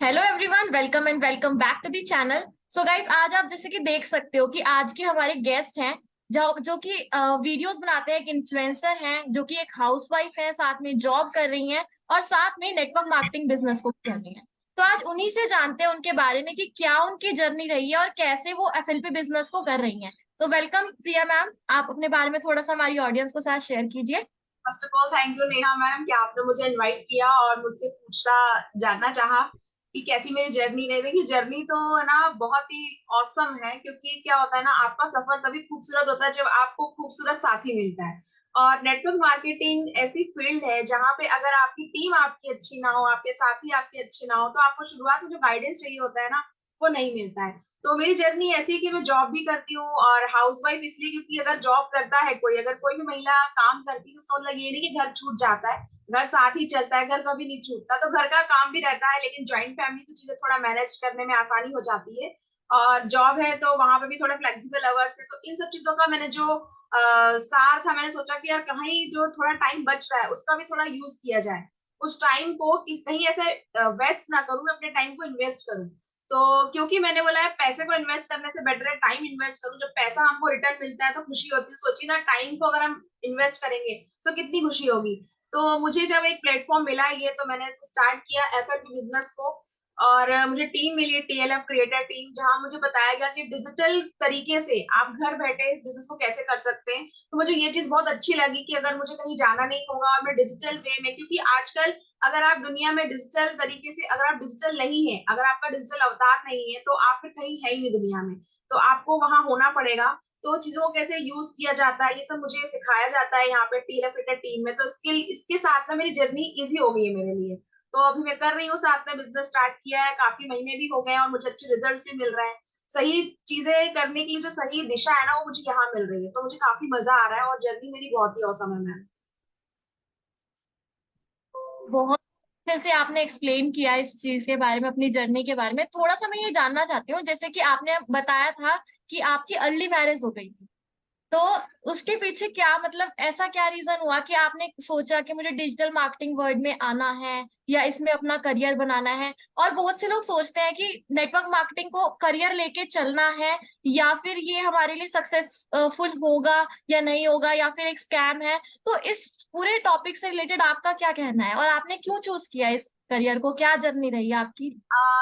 Hello everyone, welcome and welcome back to the channel. So guys, आज आप जैसे कि देख सकते हो कि आज के हमारे गेस्ट हैं जो कि वीडियोस बनाते हैं, एक इन्फ्लुएंसर हैं जो कि एक हाउसवाइफ है, साथ में जॉब कर रही हैं और साथ में नेटवर्क मार्केटिंग बिजनेस को कर रही हैं। तो आज उन्हीं से जानते हैं उनके बारे में कि क्या उनकी जर्नी रही है और कैसे वो एफएलपी बिजनेस को कर रही हैं। तो वेलकम प्रिया मैम, आप अपने बारे में थोड़ा सा हमारी ऑडियंस को साथ शेयर कीजिए। First of all thank you Neha ma'am कि आपने मुझे इनवाइट किया और मुझसे पूछना जानना चाहा कि कैसी मेरी जर्नी रही। देखिए जर्नी तो है ना बहुत ही औसम है, क्योंकि क्या होता है ना, आपका सफर तभी खूबसूरत होता है जब आपको खूबसूरत साथी मिलता है। और नेटवर्क मार्केटिंग ऐसी फील्ड है जहाँ पे अगर आपकी टीम आपकी अच्छी ना हो, आपके साथी आपके अच्छे ना हो, तो आपको शुरुआत में जो गाइडेंस चाहिए होता है ना, वो नहीं मिलता है। तो मेरी जर्नी ऐसी है कि मैं जॉब भी करती हूँ और हाउसवाइफ इसलिए क्योंकि अगर जॉब करता है कोई, अगर कोई भी महिला काम करती है, उसका मतलब ये नहीं कि घर छूट जाता है। घर साथ ही चलता है, घर कभी नहीं छूटता। तो घर का काम भी रहता है, लेकिन ज्वाइंट फैमिली तो चीजें थोड़ा मैनेज करने में आसानी हो जाती है। और जॉब है तो वहां पे भी थोड़ा फ्लेक्सिबल अवर्स है। तो इन सब चीजों का मैंने जो सार था, मैंने सोचा कि यार कहीं जो थोड़ा टाइम बच रहा है उसका भी थोड़ा यूज किया जाए। उस टाइम को किस कहीं ऐसे वेस्ट ना करूं, मैं अपने टाइम को इन्वेस्ट करूं। तो क्योंकि मैंने बोला है पैसे को इन्वेस्ट करने से बेटर है टाइम इन्वेस्ट करूं। जब पैसा हमको रिटर्न मिलता है तो खुशी होती है। सोचिए ना, टाइम को अगर हम इन्वेस्ट करेंगे तो कितनी खुशी होगी। तो मुझे जब एक प्लेटफॉर्म मिला ये, तो मैंने स्टार्ट किया एफएपी बिजनेस को। और मुझे टीम मिली, टीएलएफ क्रिएटर टीम, जहां मुझे बताया गया कि डिजिटल तरीके से आप घर बैठे इस बिजनेस को कैसे कर सकते हैं। तो मुझे ये चीज बहुत अच्छी लगी कि अगर मुझे कहीं जाना नहीं होगा और मैं डिजिटल वे में, क्योंकि आजकल अगर आप दुनिया में डिजिटल तरीके से, अगर आप डिजिटल नहीं है, अगर आपका डिजिटल अवतार नहीं है, तो आप फिर कहीं है ही नहीं दुनिया में। तो आपको वहां होना पड़ेगा। तो चीजों को कैसे यूज किया जाता है ये सब मुझे सिखाया जाता है यहाँ पे टीएलएफ टीम में। तो इसके साथ में मेरी जर्नी इजी हो गई है मेरे लिए। तो अभी मैं कर रही हूँ, साथ में बिजनेस स्टार्ट किया है, काफी महीने भी हो गए हैं और मुझे अच्छे रिजल्ट्स भी मिल रहे हैं। सही चीजें करने के लिए जो सही दिशा है ना, वो मुझे यहाँ मिल रही है। तो मुझे काफी मजा आ रहा है और जर्नी मेरी बहुत ही औसम है मैम। बहुत अच्छे से आपने एक्सप्लेन किया इस चीज के बारे में, अपनी जर्नी के बारे में। थोड़ा सा मैं ये जानना चाहती हूँ, जैसे कि आपने बताया था कि आपकी अर्ली मैरिज हो गई थी, तो उसके पीछे क्या मतलब ऐसा क्या रीजन हुआ कि आपने सोचा कि मुझे डिजिटल मार्केटिंग वर्ल्ड में आना है या इसमें अपना करियर बनाना है। और बहुत से लोग सोचते हैं कि नेटवर्क मार्केटिंग को करियर लेके चलना है या फिर ये हमारे लिए सक्सेसफुल होगा या नहीं होगा या फिर एक स्कैम है। तो इस पूरे टॉपिक से रिलेटेड आपका क्या कहना है और आपने क्यों चूज किया इस करियर को? क्या जर्नी रही है आपकी?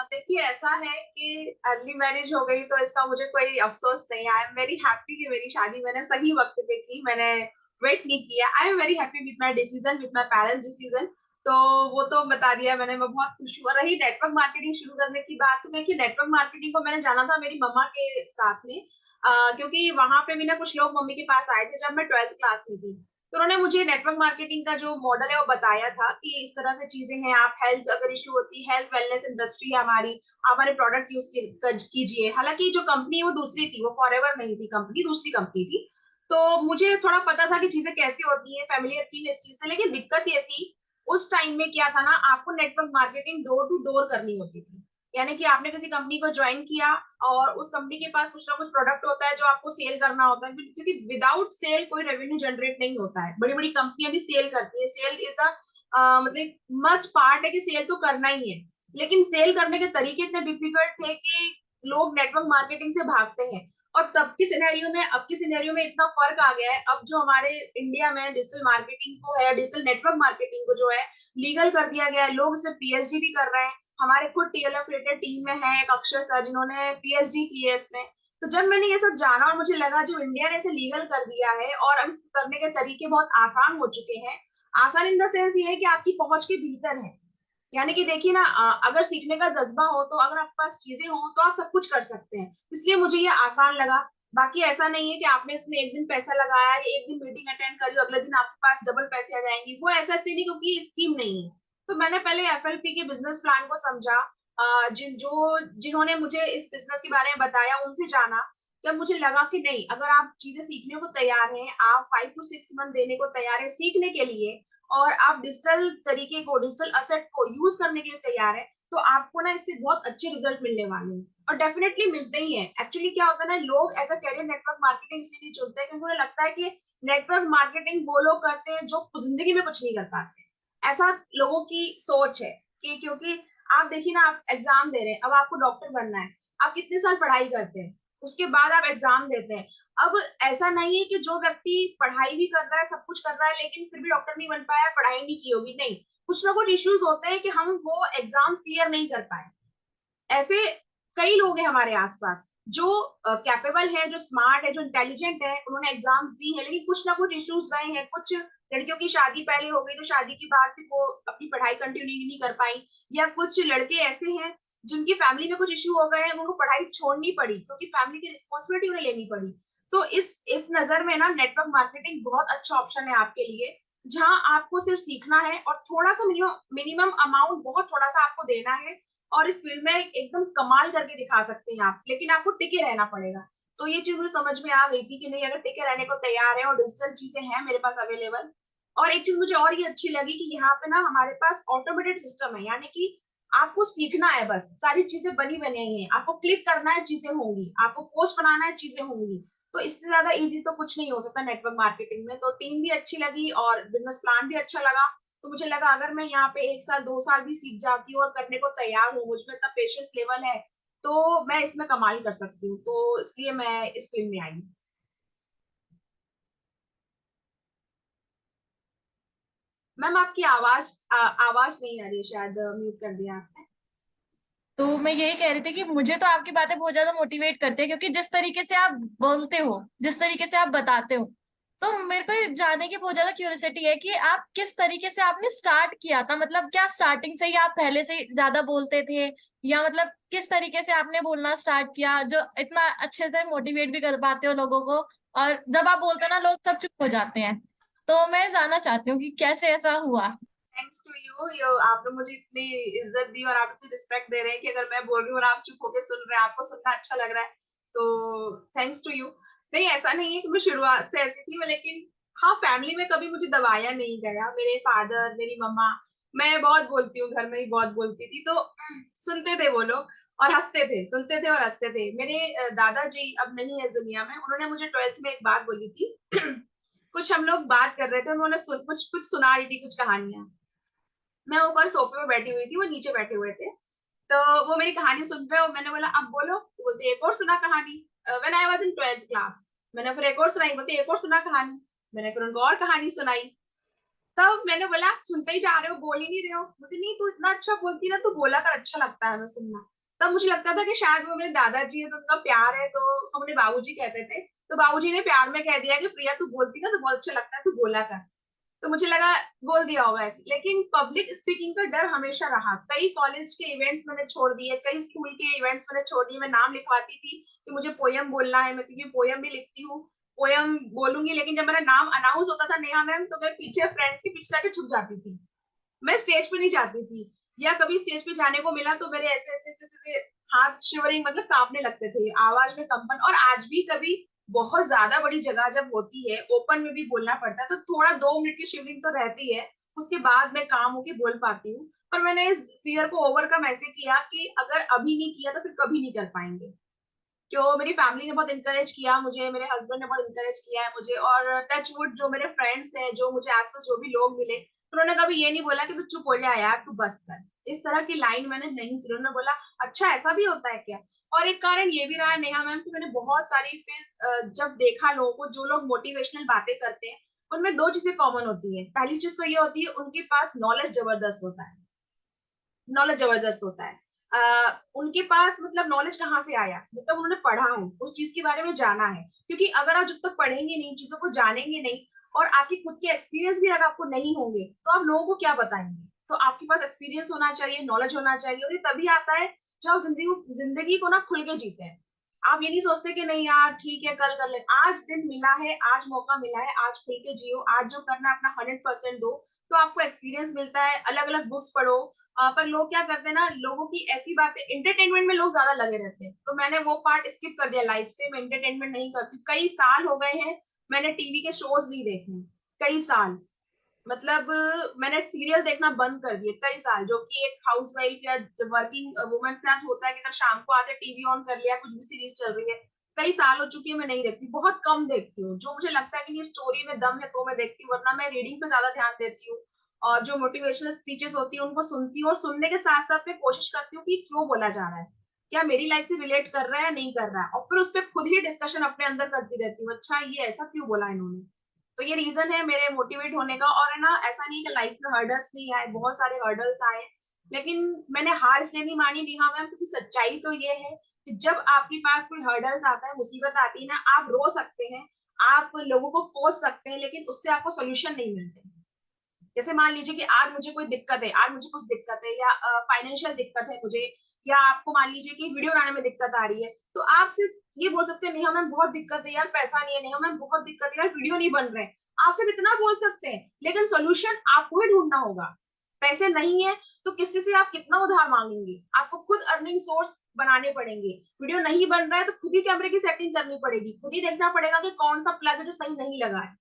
देखिए ऐसा है कि अर्ली मैरिज हो गई तो इसका मुझे कोई अफसोस नहीं। आई एम वेरी हैप्पी कि मेरी शादी मैंने सही वक्त पे की, मैंने वेट नहीं किया। I am very happy with my decision, with my parents decision. तो वो तो बता दिया मैंने, मैं बहुत खुश हूँ। और रही नेटवर्क मार्केटिंग शुरू करने की बात, तो देखिए नेटवर्क मार्केटिंग को मैंने जाना था मेरी मम्मा के साथ में। क्योंकि वहां पे भी ना कुछ लोग मम्मी के पास आए थे जब मैं 12th क्लास में थी। तो उन्होंने मुझे नेटवर्क मार्केटिंग का जो मॉडल है वो बताया था कि इस तरह से चीजें हैं। आप हेल्थ अगर इशू होती है, हेल्थ वेलनेस इंडस्ट्री है हमारी, आप हमारे प्रोडक्ट यूज कीजिए। हालांकि जो कंपनी है वो दूसरी थी, वो फॉरएवर नहीं थी कंपनी, दूसरी कंपनी थी। तो मुझे थोड़ा पता था कि चीजें कैसी होती है, फेमिलियर थी मैं इस चीज से। लेकिन दिक्कत ये थी उस टाइम में क्या था ना, आपको network marketing door to door करनी होती थी। यानी कि आपने किसी कंपनी को ज्वाइन किया और उस कंपनी के पास कुछ ना कुछ प्रोडक्ट होता है जो आपको सेल करना होता है, क्योंकि विदाउट सेल कोई रेवेन्यू जनरेट नहीं होता है। बड़ी बड़ी कंपनियां भी सेल करती है, सेल इज अ मतलब मस्ट पार्ट है कि सेल तो करना ही है। लेकिन सेल करने के तरीके इतने डिफिकल्ट थे कि लोग नेटवर्क मार्केटिंग से भागते हैं। और तब की सिनेरियो में अब की सिनेरियो में इतना फर्क आ गया है। अब जो हमारे इंडिया में डिजिटल मार्केटिंग को है, डिजिटल नेटवर्क मार्केटिंग को जो है लीगल कर दिया गया है। लोग इसमें पीएचडी भी कर रहे हैं। हमारे खुद टीएलएफ रिलेटेड टीम में है एक अक्षय सर, जिन्होंने पीएचडी की है इसमें। तो जब मैंने ये सब जाना और मुझे लगा जो इंडिया ने इसे लीगल कर दिया है और अब इसको करने के तरीके बहुत आसान हो चुके हैं। आसान इन द सेंस ये है कि आपकी पहुंच के भीतर है। यानी कि देखिए ना, अगर सीखने का जज्बा हो, तो अगर आपके पास चीजें हो तो आप सब कुछ कर सकते हैं। इसलिए मुझे ये आसान लगा। बाकी ऐसा नहीं है कि आपने इसमें एक दिन पैसा लगाया या एक दिन मीटिंग अटेंड करी, अगले दिन आपके पास डबल पैसे आ जाएंगे। वो ऐसा इसलिए नहीं क्योंकि स्कीम नहीं है। तो मैंने पहले एफएलपी के बिजनेस प्लान को समझा। जिन्होंने मुझे इस बिजनेस के बारे में बताया उनसे जाना। जब मुझे लगा कि नहीं, अगर आप चीजें सीखने को तैयार हैं, आप 5 to 6 मंथ देने को तैयार है सीखने के लिए, और आप डिजिटल तरीके को, डिजिटल असेट को यूज करने के लिए तैयार है, तो आपको ना इससे बहुत अच्छे रिजल्ट मिलने वाले हैं। और डेफिनेटली मिलते ही हैं। एक्चुअली क्या होता है ना, लोग as a career network marketing इसलिए नहीं चुनते क्योंकि उन्हें लगता है कि नेटवर्क मार्केटिंग वो लोग करते हैं जो जिंदगी में कुछ नहीं कर पाते। ऐसा लोगों की सोच है कि क्योंकि आप देखिए ना, आप एग्जाम दे रहे हैं, अब आपको डॉक्टर बनना है, आप कितने साल पढ़ाई करते हैं, उसके बाद आप एग्जाम देते हैं। अब ऐसा नहीं है कि जो व्यक्ति पढ़ाई भी कर रहा है, सब कुछ कर रहा है, लेकिन फिर भी डॉक्टर नहीं बन पाया, पढ़ाई नहीं की होगी, नहीं, कुछ ना कुछ इश्यूज होते हैं कि हम वो एग्जाम्स क्लियर नहीं कर पाए। ऐसे कई लोग हैं हमारे आसपास जो कैपेबल है, जो स्मार्ट है, जो इंटेलिजेंट है, उन्होंने एग्जाम्स दी है, लेकिन कुछ ना कुछ इश्यूज रहे हैं। कुछ लड़कियों की शादी पहले हो गई तो शादी के बाद फिर वो अपनी पढ़ाई कंटिन्यू नहीं कर पाई, या कुछ लड़के ऐसे हैं जिनकी फैमिली में कुछ इश्यू हो गए हैं, उनको पढ़ाई छोड़नी पड़ी क्योंकि फैमिली की रिस्पॉन्सिबिलिटी उन्हें लेनी पड़ी। तो इस नजर में ना नेटवर्क मार्केटिंग बहुत अच्छा ऑप्शन है आपके लिए, जहां आपको सिर्फ सीखना है और थोड़ा सा मिनिमम अमाउंट, बहुत थोड़ा सा आपको देना है, और इस फील्ड में एकदम कमाल करके दिखा सकते हैं आप, लेकिन आपको टिके रहना पड़ेगा। तो ये चीज मुझे समझ में आ गई थी कि नहीं, अगर टिके रहने को तैयार है और डिजिटल चीजें हैं मेरे पास अवेलेबल। और एक चीज मुझे और ये अच्छी लगी कि यहाँ पे ना हमारे पास ऑटोमेटेड सिस्टम है, यानी कि आपको सीखना है, बस सारी चीजें बनी बनाई हैं, आपको क्लिक करना है, चीजें होंगी, आपको पोस्ट बनाना है, चीजें होंगी। तो इससे ज्यादा इजी तो कुछ नहीं हो सकता नेटवर्क मार्केटिंग में। तो टीम भी अच्छी लगी और बिजनेस प्लान भी अच्छा लगा। तो मुझे लगा अगर मैं यहाँ पे 1 साल 2 साल भी सीख जाती हूँ और करने को तैयार हूँ, मुझमें इतना पेशेंस लेवल है, तो मैं इसमें कमाल कर सकती हूँ। तो इसलिए मैं इस फील्ड में आई हूँ। मैम आपकी आवाज नहीं आ रही है, शायद म्यूट कर दिया आपने। तो मैं यही कह रही थी कि मुझे तो आपकी बातें बहुत ज्यादा मोटिवेट करती है, क्योंकि जिस तरीके से आप बोलते हो, जिस तरीके से आप बताते हो, तो मेरे को ये जानने की बहुत ज्यादा क्यूरियोसिटी है कि आप किस तरीके से आपने स्टार्ट किया था। मतलब क्या स्टार्टिंग से ही आप पहले से ही ज्यादा बोलते थे, या मतलब किस तरीके से आपने बोलना स्टार्ट किया जो इतना अच्छे से मोटिवेट भी कर पाते हो लोगों को, और जब आप बोलते हो ना लोग सब चुप हो जाते हैं। तो मैं जानना चाहती हूँ कि कैसे ऐसा हुआ। थैंक्स टू यू, आपने मुझे इतनी इज्जत दी और आप इतनी रिस्पेक्ट दे रहे हैं कि अगर मैं बोल रही हूँ और आप चुप होकर सुन रहे हैं, आपको सुनना अच्छा लग रहा है, तो थैंक्स टू यू। नहीं, ऐसा नहीं है कि मैं शुरुआत से ऐसी थी, लेकिन हाँ, फैमिली में कभी मुझे दबाया नहीं गया। मेरे फादर, मेरी मम्मा, मैं बहुत बोलती हूँ, घर में ही बहुत बोलती थी, तो सुनते थे वो लोग और हंसते थे, सुनते थे और हंसते थे। मेरे दादाजी अब नहीं है इस दुनिया में, उन्होंने मुझे 12th में एक बात बोली थी। कुछ हम लोग बात कर रहे थे, उन्होंने कुछ कुछ सुना रही थी, कुछ कहानियां। मैं ऊपर सोफे में बैठी हुई थी, वो नीचे बैठे हुए थे। तो वो मेरी कहानी सुन रहे, और मैंने बोला अब बोलो, तो बोलते एक और सुना कहानी। When I was in 12th class, मैंने फिर एक और सुनाई, बोलते एक और सुना कहानी। मैंने फिर उनको और कहानी सुनाई। तब मैंने बोला सुनते ही जा रहे हो, बोल ही नहीं रहे हो। बोलते नहीं, तू इतना अच्छा बोलती ना, तू बोला कर, अच्छा लगता है हमें सुनना। तब मुझे लगता था कि शायद वो मेरे दादाजी है तो उनका प्यार है, तो हम उन्हें बाबूजी कहते थे। तो बाबूजी ने प्यार में कह दिया कि प्रिया तू बोलती ना तो बहुत अच्छा लगता है, तू बोला कर। तो मुझे लगा बोल दिया होगा ऐसे, लेकिन पब्लिक स्पीकिंग का डर हमेशा रहा। कई कॉलेज के इवेंट्स मैंने छोड़ दिए, कई स्कूल के इवेंट्स मैंने छोड़ दिए। मैं नाम लिखवाती थी कि मुझे पोयम बोलना है, मैं क्योंकि पोयम भी लिखती हूँ, पोयम बोलूंगी, लेकिन जब मेरा नाम अनाउंस होता था नेहा मैम, तो मैं पीछे फ्रेंड्स के पीछे जाके छुप जाती थी। मैं स्टेज पे नहीं जाती थी, या कभी स्टेज पे जाने को मिला तो मेरे ऐसे ऐसे ऐसे, ऐसे हाथ शिवरिंग, मतलब कांपने लगते थे, आवाज में कंपन। और आज भी कभी बहुत ज्यादा बड़ी जगह जब होती है, ओपन में भी बोलना पड़ता है, तो थोड़ा 2 मिनट की शिवरिंग तो रहती है। उसके बाद मैं काम होके बोल पाती हूँ। पर मैंने इस फियर को ओवरकम ऐसे किया कि अगर अभी नहीं किया तो फिर कभी नहीं कर पाएंगे। क्यों, मेरी फैमिली ने बहुत इंकरेज किया मुझे, मेरे हस्बैंड ने बहुत इंकरेज किया है मुझे, और टच वुड जो मेरे फ्रेंड्स हैं, जो मुझे आसपास जो भी लोग मिले, उन्होंने कभी ये नहीं बोला कि तू चुप हो जा यार, तू बस कर। इस तरह की लाइन मैंने नहीं सुनी। उन्होंने बोला अच्छा ऐसा भी होता है क्या। और एक कारण ये भी रहा है नेहा मैम कि मैंने बहुत सारी फिर जब देखा लोगों को, जो लोग मोटिवेशनल बातें करते हैं, उनमें दो चीजें कॉमन होती है। पहली चीज तो ये होती है उनके पास नॉलेज जबरदस्त होता है, नॉलेज जबरदस्त होता है। उनके पास मतलब नॉलेज कहाँ से आया, मतलब उन्होंने पढ़ा है, उस चीज के बारे में जाना है। क्योंकि अगर आप जब तक पढ़ेंगे नहीं, चीजों को जानेंगे नहीं, और आपकी खुद के एक्सपीरियंस भी अगर आपको नहीं होंगे, तो आप लोगों को क्या बताएंगे। तो आपके पास एक्सपीरियंस होना चाहिए, नॉलेज होना चाहिए, और ये तभी आता है जब आप जिंदगी को ना खुल के जीते हैं। आप ये नहीं सोचते कि नहीं यार ठीक है कल कर ले, आज दिन मिला है, आज मौका मिला है, आज खुल के जियो, आज जो करना है अपना 100% दो। तो आपको एक्सपीरियंस मिलता है, अलग अलग बुक्स पढ़ो। पर लोग क्या करते हैं ना, लोगों की ऐसी बातें, एंटरटेनमेंट में लोग ज्यादा लगे रहते हैं, तो मैंने वो पार्ट स्किप कर दिया लाइफ से। मैं एंटरटेनमेंट नहीं करती, कई साल हो गए हैं मैंने टीवी के शोज नहीं देखे हैं, कई साल। मतलब मैंने सीरियल देखना बंद कर दिए कई साल, जो कि एक हाउसवाइफ या वर्किंग वुमेन्स के साथ होता है कि अगर शाम को आते टीवी ऑन कर लिया, कुछ भी सीरीज चल रही है। कई साल हो चुकी है मैं नहीं देखती, बहुत कम देखती हूँ। जो मुझे लगता है कि ये स्टोरी में दम है तो मैं देखती हूँ, वरना मैं रीडिंग पे ज्यादा ध्यान देती हूँ। और जो मोटिवेशनल स्पीचेस होती है उनको सुनती हूँ, और सुनने के साथ साथ मैं कोशिश करती हूँ कि क्यों बोला जा रहा है, क्या मेरी लाइफ से रिलेट कर रहा है या नहीं कर रहा है, और फिर उस पर खुद ही डिस्कशन अपने अंदर करती रहती हूँ, अच्छा ये ऐसा क्यों बोला इन्होंने। तो ये रीजन है मेरे मोटिवेट होने का। और है ना, ऐसा नहीं कि लाइफ में हर्डल्स नहीं आए, बहुत सारे हर्डल्स आए, लेकिन मैंने हार इसलिए नहीं मानी नेहा मैम, क्योंकि सच्चाई तो ये है कि जब आपके पास कोई हर्डल्स आता है, मुसीबत आती है ना, आप रो सकते हैं, आप लोगों को कोस सकते हैं, लेकिन उससे आपको सोल्यूशन नहीं मिलते। जैसे मान लीजिए कि आज मुझे कोई दिक्कत है, आज मुझे कुछ दिक्कत है, या फाइनेंशियल दिक्कत है मुझे, या आपको मान लीजिए कि वीडियो बनाने में दिक्कत आ रही है, तो आप सिर्फ ये बोल सकते हैं नेहा मैम बहुत दिक्कत है यार, पैसा नहीं है, नेहा मैम बहुत दिक्कत है यार, वीडियो नहीं बन रहे। आप सिर्फ इतना बोल सकते हैं, लेकिन सोल्यूशन आपको ही ढूंढना होगा। पैसे नहीं है तो किसी से आप कितना उधार मांगेंगे, आपको खुद अर्निंग सोर्स बनाने पड़ेंगे। वीडियो नहीं बन रहा है तो खुद ही कैमरे की सेटिंग करनी पड़ेगी, खुद ही देखना पड़ेगा कि कौन सा प्लग है जो सही नहीं लगा है।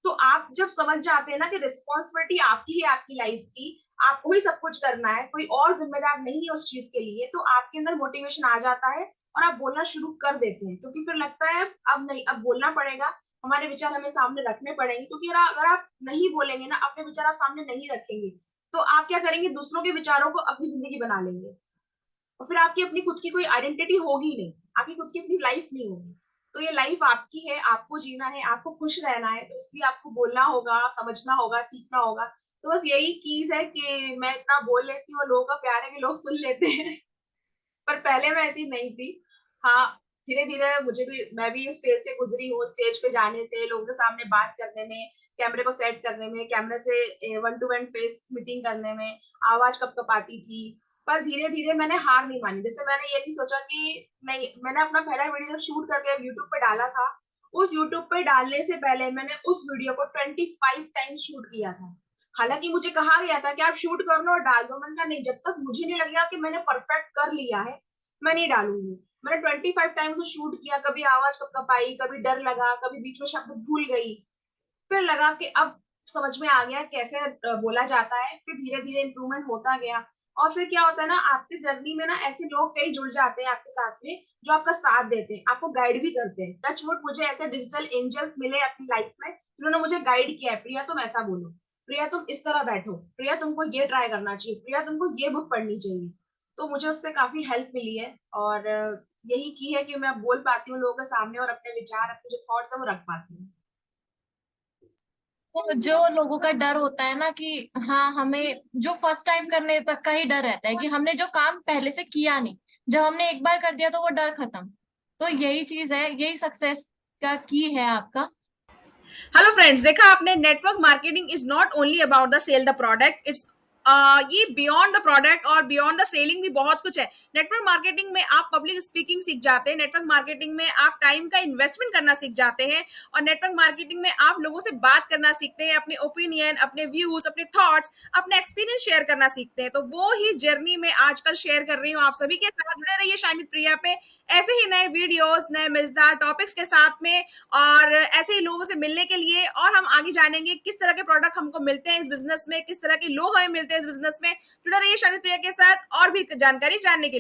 तो आप जब समझ जाते हैं ना कि रिस्पॉन्सिबिलिटी आपकी है, आपकी लाइफ की, आपको ही सब कुछ करना है, कोई और जिम्मेदार नहीं है उस चीज के लिए, तो आपके अंदर मोटिवेशन आ जाता है और आप बोलना शुरू कर देते हैं, क्योंकि फिर लगता है अब नहीं, अब बोलना पड़ेगा, हमारे विचार हमें सामने रखने पड़ेंगे, क्योंकि अगर आप नहीं बोलेंगे ना, अपने विचार आप सामने नहीं रखेंगे, तो आप क्या करेंगे, दूसरों के विचारों को अपनी जिंदगी बना लेंगे, और फिर आपकी अपनी खुद की कोई आइडेंटिटी होगी नहीं, आपकी खुद की अपनी लाइफ नहीं होगी। तो ये लाइफ आपकी है, आपको जीना है, आपको खुश रहना है, तो इसलिए आपको बोलना होगा, समझना होगा, सीखना होगा। तो बस यही चीज है कि मैं इतना बोल लेती हूँ, लोगों का प्यार है कि लोग सुन लेते हैं। पर पहले मैं ऐसी नहीं थी। हाँ, धीरे धीरे मुझे भी, मैं भी इस फेज से गुजरी हूँ, स्टेज पे जाने से, लोगों के सामने बात करने में, कैमरे को सेट करने में, कैमरे से one two one face meeting करने में, आवाज कब कब आती थी। पर धीरे धीरे मैंने हार नहीं मानी। जैसे मैंने ये नहीं सोचा कि नहीं, मैंने अपना पहला वीडियो जब शूट करके यूट्यूब पे डाला था, उस यूट्यूब पे डालने से पहले मैंने उस वीडियो को 25 टाइम्स शूट किया था। हालांकि मुझे कहा गया था कि आप शूट कर लो और डाल दो, मैंने कहा नहीं, जब तक मुझे नहीं लगेगा कि मैंने परफेक्ट कर लिया है, मैं नहीं डालूंगी। मैंने 25 टाइम्स शूट किया, कभी आवाज कब आई, कभी डर लगा, कभी बीच में शब्द भूल गई, फिर लगा कि अब समझ में आ गया कैसे बोला जाता है, फिर धीरे धीरे इम्प्रूवमेंट होता गया। और फिर क्या होता है ना, आपकी जर्नी में ना ऐसे लोग कई जुड़ जाते हैं आपके साथ में, जो आपका साथ देते हैं, आपको गाइड भी करते हैं। टच वुड, मुझे ऐसे डिजिटल एंजल्स मिले अपनी लाइफ में, जिन्होंने मुझे गाइड किया है, प्रिया तुम ऐसा बोलो, प्रिया तुम इस तरह बैठो, प्रिया तुमको ये ट्राई करना चाहिए, प्रिया तुमको ये बुक पढ़नी चाहिए। तो मुझे उससे काफी हेल्प मिली है, और यही की है कि मैं बोल पाती हूँ लोगों के सामने, और अपने विचार, अपने जो थॉट्स है वो रख पाती हूँ। तो जो लोगों का डर होता है ना कि हाँ हमें, जो फर्स्ट टाइम करने तक का ही डर रहता है कि हमने जो काम पहले से किया नहीं, जब हमने एक बार कर दिया तो वो डर खत्म। तो यही चीज है, यही सक्सेस का की है आपका। हेलो फ्रेंड्स, देखा आपने, network marketing is not only about the sell the product, it's ये बियॉन्ड द प्रोडक्ट और बियॉन्ड द सेलिंग भी बहुत कुछ है। नेटवर्क मार्केटिंग में आप पब्लिक स्पीकिंग सीख जाते हैं, नेटवर्क मार्केटिंग में आप टाइम का इन्वेस्टमेंट करना सीख जाते हैं, और नेटवर्क मार्केटिंग में आप लोगों से बात करना सीखते हैं, अपने ओपिनियन, अपने व्यूज, अपने थॉट्स, अपने एक्सपीरियंस शेयर करना सीखते हैं। तो वो ही जर्नी में आजकल शेयर कर रही हूँ आप सभी के साथ। जुड़े रहिए शाइन विद प्रिया पे, ऐसे ही नए वीडियोस, नए मजेदार टॉपिक्स के साथ में, और ऐसे ही लोगों से मिलने के लिए, और हम आगे जानेंगे किस तरह के प्रोडक्ट हमको मिलते हैं इस बिजनेस में, किस तरह के लोग हमें मिलते हैं इस बिजनेस में। जुड़े रहिए शाइन विद प्रिया के साथ और भी जानकारी जानने के लिए।